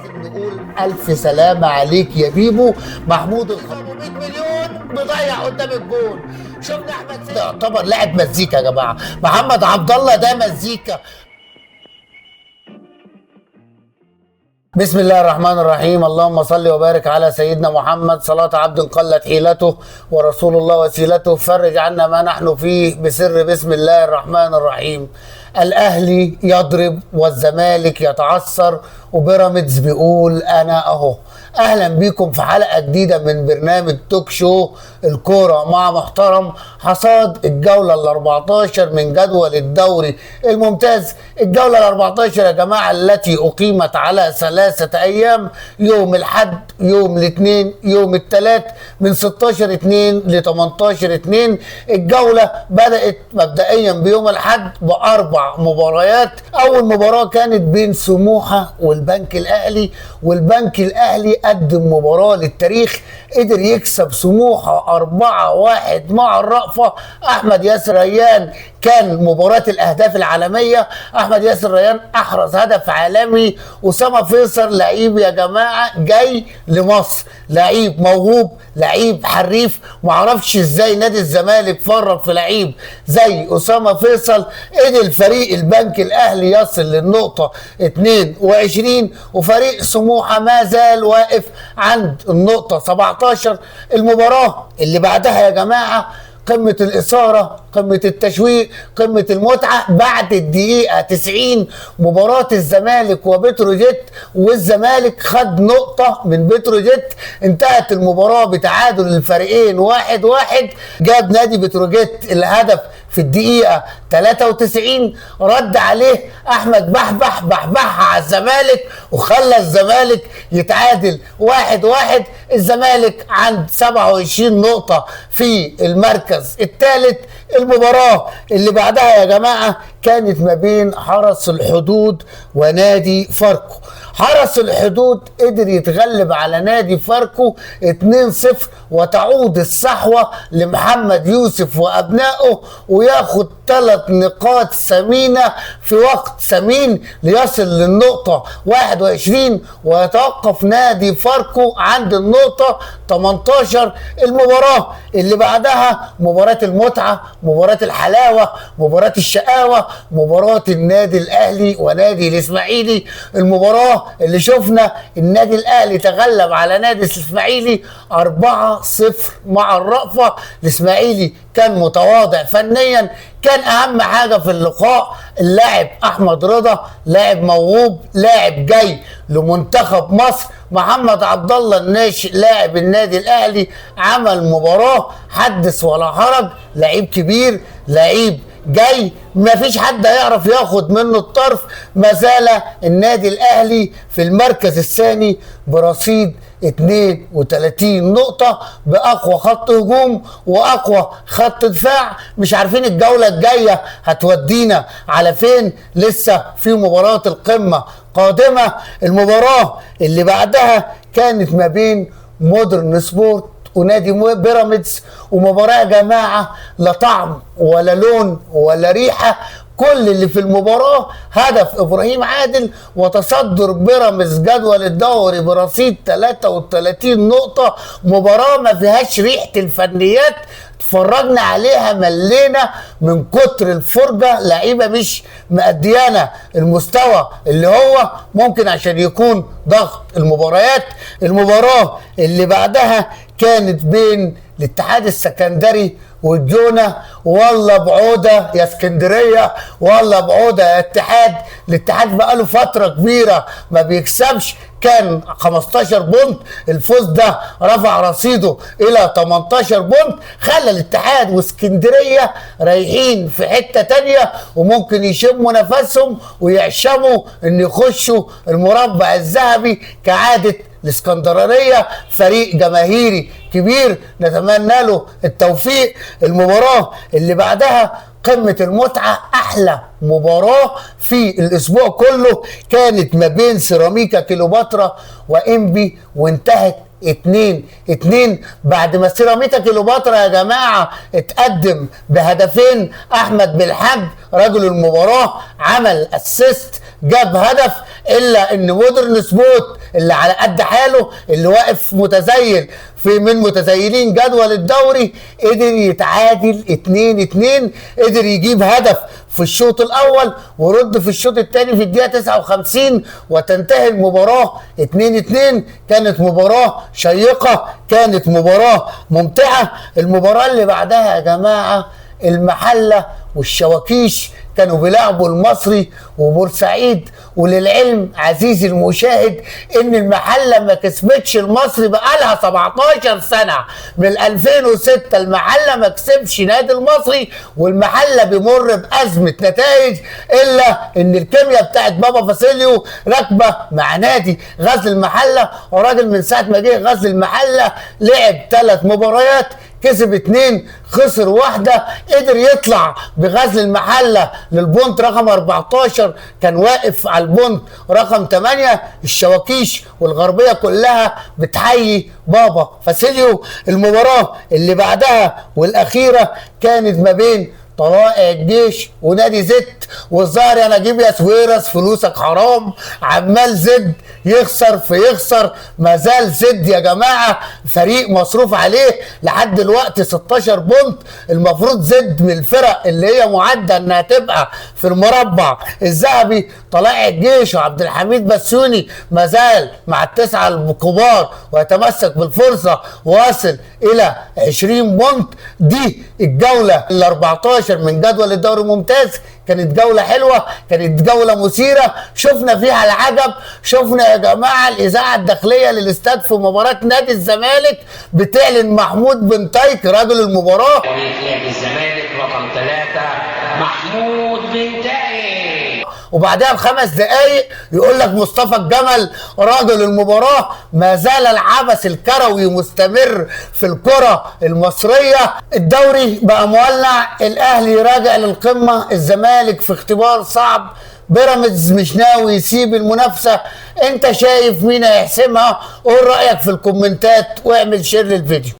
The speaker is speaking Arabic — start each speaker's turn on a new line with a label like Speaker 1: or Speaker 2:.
Speaker 1: لازم نقول ألف سلامة عليك يا بيبو. محمود الخطيب 100 مليون بيضيع قدام الجول. شفنا أحمد سيد يعتبر لاعب مزيكا يا جماعة. محمد عبد الله ده مزيكا. بسم الله الرحمن الرحيم. اللهم صل وبارك على سيدنا محمد. صلاة عبد قلت حيلته ورسول الله وسيلته. فرج عنا ما نحن فيه بسر بسم الله الرحمن الرحيم. الأهلي يضرب والزمالك يتعثر وبيراميدز بيقول أنا أهو. أهلا بيكم في حلقة جديدة من برنامج توك شو الكورة مع محترم. حصاد الجولة ال14 من جدول الدوري الممتاز. الجولة ال14 يا جماعة التي أقيمت على 3 أيام، يوم الحد، يوم الاثنين، يوم الثلاث، من 16/2 ل 18/2. الجولة بدأت مبدئيا بيوم الحد ب4 مباريات. أول مباراة كانت بين سموحة والبنك الأهلي، والبنك الأهلي قدم مباراة للتاريخ، قدر يكسب سموحة 4-1 مع الرأفة. أحمد ياسر ريان كان مباراة الأهداف العالمية. أحمد ياسر ريان أحرز هدف عالمي. أسامة فيصل لعيب يا جماعة جاي لمصر، لعيب موهوب، لعيب حريف. معرفش ازاي نادي الزمالك فرط في لعيب زي أسامة فيصل. قدر فريق البنك الأهلي يصل للنقطة 22، وفريق سموحة ما زال واقف عند النقطة 17. المباراة اللي بعدها يا جماعة قمة الإثارة، قمة التشويق، قمة المتعة. بعد الدقيقة 90 مباراة الزمالك وبتروجيت، والزمالك خد نقطة من بتروجيت. انتهت المباراة بتعادل الفريقين 1-1. جاب نادي بتروجيت الهدف في الدقيقة 93، رد عليه أحمد بحبح على الزمالك وخلى الزمالك يتعادل 1-1. الزمالك عند 27 نقطة في المركز الثالث. المباراة اللي بعدها يا جماعة كانت ما بين حرس الحدود ونادي فاركو. حرس الحدود قدر يتغلب على نادي فاركو 2-0، وتعود الصحوة لمحمد يوسف وأبنائه وياخد 3 نقاط ثمينة في وقت ثمين ليصل للنقطة 21، ويتوقف نادي فاركو عند النقطة 18. المباراة اللي بعدها مباراة المتعة، مباراة الحلاوة، مباراة الشقاوة، مباراة النادي الأهلي ونادي الإسماعيلي. المباراة اللي شفنا النادي الأهلي تغلب على نادي الإسماعيلي 4-0 مع الرأفة. الإسماعيلي كان متواضع فنيا. كان أهم حاجة في اللقاء اللاعب أحمد رضا، لاعب موهوب، لاعب جاي لمنتخب مصر. محمد عبد الله الناشئ لاعب النادي الأهلي عمل مباراة حدث ولا حرج. لعيب كبير، لعيب جاي ما فيش حد هيعرف ياخد منه الطرف. ما زال النادي الأهلي في المركز الثاني برصيد 32 نقطة، بأقوى خط هجوم وأقوى خط دفاع. مش عارفين الجولة الجاية هتودينا على فين. لسه في مباراة القمة قادمة. المباراة اللي بعدها كانت ما بين مودرن سبورت ونادي بيراميدز، ومباراة يا جماعة لا طعم ولا لون ولا ريحة. كل اللي في المباراة هدف إبراهيم عادل، وتصدر بيراميدز جدول الدوري برصيد 33 نقطة. مباراة ما فيهاش ريحة الفنيات، اتفرجنا عليها ملينا من كتر الفرجة. لعيبة مش مأديانا المستوى اللي هو ممكن عشان يكون ضغط المباريات. المباراة اللي بعدها كانت بين الاتحاد السكندري والجونة. والله بعودة يا اسكندرية، والله بعودة يا اتحاد. الاتحاد بقاله فترة كبيرة ما بيكسبش، كان 15 بونت. الفوز ده رفع رصيده الى 18 بونت، خلى الاتحاد واسكندرية رايحين في حتة تانية، وممكن يشموا نفسهم ويعشموا ان يخشوا المربع الذهبي كعادة الاسكندرانية. فريق جماهيري كبير نتمنى له التوفيق. المباراة اللي بعدها قمة المتعة، أحلى مباراة في الأسبوع كله، كانت ما بين سيراميكا كيلوباترا وإنبي، وانتهت 2-2 بعد ما سيراميكا كيلوباترا يا جماعة اتقدم بهدفين. أحمد بالحج رجل المباراة عمل اسيست، جاب هدف. الا ان مودرن سبوت اللي على قد حاله اللي واقف متزيل من متزيلين جدول الدوري قدر يتعادل 2-2، قدر يجيب هدف في الشوط الاول ورد في الشوط الثاني في الدقيقه 59 وتنتهي المباراه 2-2. كانت مباراه شيقه، كانت مباراه ممتعه. المباراه اللي بعدها يا جماعه المحله والشواكيش كانوا بيلعبوا المصري وبورسعيد، وللعلم عزيزي المشاهد ان المحله ما كسبتش المصري بقالها 17 سنه، من 2006 المحله ما كسبش نادي المصري، والمحله بيمر بازمه نتائج، الا ان الكيمياء بتاعت بابا فاسيليو راكبه مع نادي غزل المحله. وراجل من ساعه ما جه غزل المحله لعب 3 مباريات، كسب 2 خسر 1، قدر يطلع بغزل المحله للبونت رقم 14، كان واقف على البونت رقم 8. الشواكيش والغربيه كلها بتحيي بابا فاسيليو. المباراه اللي بعدها والاخيره كانت ما بين طلائع الجيش ونادي زد، والظاهر يا نجيب يا سويرس فلوسك حرام، عمال زد يخسر في يخسر. ما زال زد يا جماعه فريق مصروف عليه لحد دلوقتي 16 بونت. المفروض زد من الفرق اللي هي معده انها تبقى في المربع الذهبي. طلائع الجيش وعبد الحميد بسيوني ما زال مع ال9 الكبار ويتمسك بالفرصه، واصل الى 20 بونت. دي الجوله ال 14 من جدول الدوري الممتاز. كانت جولة حلوة، كانت جولة مثيرة، شفنا فيها العجب. شفنا يا جماعة الإذاعة الداخلية للاستاد في مباراة نادي الزمالك بتعلن محمود بن طايك رجل المباراة.
Speaker 2: نادي الزمالك رقم 3 محمود بن طايك.
Speaker 1: وبعدها ب5 دقايق يقول لك مصطفى الجمل راجل المباراة. ما زال العبث الكروي مستمر في الكرة المصرية. الدوري بقى مولع، الأهلي راجع للقمة، الزمالك في اختبار صعب، بيراميدز مش ناوي يسيب المنافسة. انت شايف مين هيحسمها؟ قول رأيك في الكومنتات واعمل شير للفيديو.